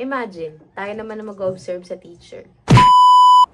Imagine, tayo naman na mag-observe sa teacher.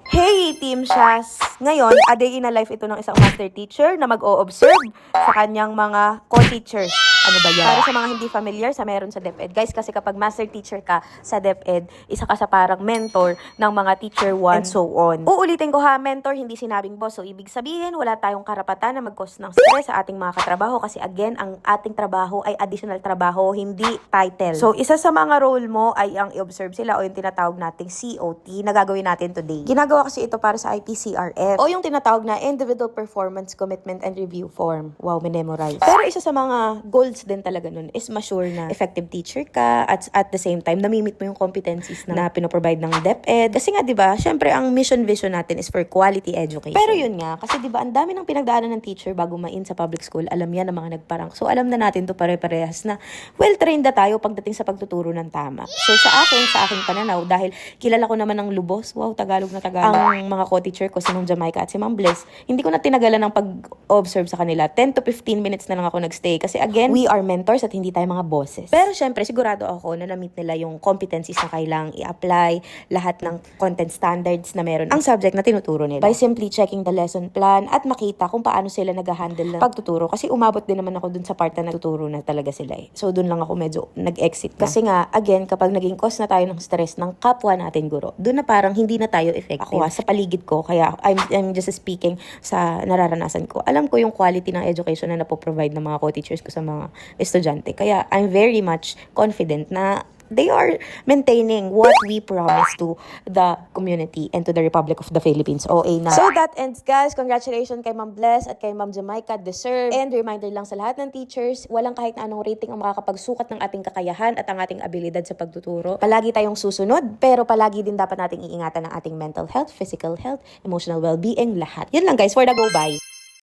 Hey, Team Shaz! Ngayon, a day in a life ito ng isang master teacher na mag-o-observe sa kanyang mga co-teachers. Ano ba yan? Para sa mga hindi familiar sa meron sa DepEd. Guys, kasi kapag master teacher ka sa DepEd, isa ka sa parang mentor ng mga teacher 1 and so on. Uulitin ko ha, mentor, hindi sinabing boss. So, ibig sabihin, wala tayong karapatan na mag-cause ng stress sa ating mga katrabaho kasi again, ang ating trabaho ay additional trabaho, hindi title. So, isa sa mga role mo ay ang i-observe sila o yung tinatawag nating COT na gagawin natin today. Ginagawa kasi ito para sa IPCRF o yung tinatawag na Individual Performance Commitment and Review Form. Wow, memorize. Pero isa sa mga goals din talaga nun is ma-sure na effective teacher ka at the same time, namimit mo yung competencies na pinoprovide ng DepEd. Kasi nga, di ba, syempre, ang mission vision natin is for quality education. Pero yun nga, kasi di ba, ang dami ng pinagdaanan ng teacher bago ma-in sa public school. Alam yan ng mga nagparang. So, alam na natin to pare-parehas na well-trained na tayo pagdating sa pagtuturo ng tama. So, sa aking pananaw, dahil kilala ko naman ng lubos, wow, Tagalog na Tagalog, ang mga co-teacher ko, si Ma'am Jamaica at si Ma'am Bless, hindi ko na tinagalan ng pag-observe sa kanila. 10 to 15 minutes na lang ako nagstay. Kasi again, we are mentors at hindi tayo mga bosses. Pero syempre, sigurado ako na na-meet nila yung competencies na kailangang i-apply, lahat ng content standards na meron ang subject na tinuturo nila. By simply checking the lesson plan at makita kung paano sila nag-handle ng pagtuturo. Kasi umabot din naman ako dun sa part na nagtuturo na talaga sila eh. So dun lang ako medyo nag-exit na. Kasi nga, again, kapag naging cause na tayo ng stress ng kapwa natin guro, dun na parang hindi na tayo effective. Ako sa paligid ko, kaya I'm just speaking sa nararanasan ko. Alam ko yung quality ng education na napoprovide ng mga co-teachers ko sa mga estudyante. Kaya I'm very much confident na they are maintaining what we promised to the community and to the Republic of the Philippines. OA na. So that ends, guys. Congratulations kay Ma'am Bless at kay Ma'am Jamaica. Deserve. And reminder lang sa lahat ng teachers, walang kahit na anong rating ang makakapagsukat ng ating kakayahan at ang ating abilidad sa pagtuturo. Palagi tayong susunod, pero palagi din dapat nating iingatan ang ating mental health, physical health, emotional well-being, lahat. Yun lang, guys, for the go. Bye!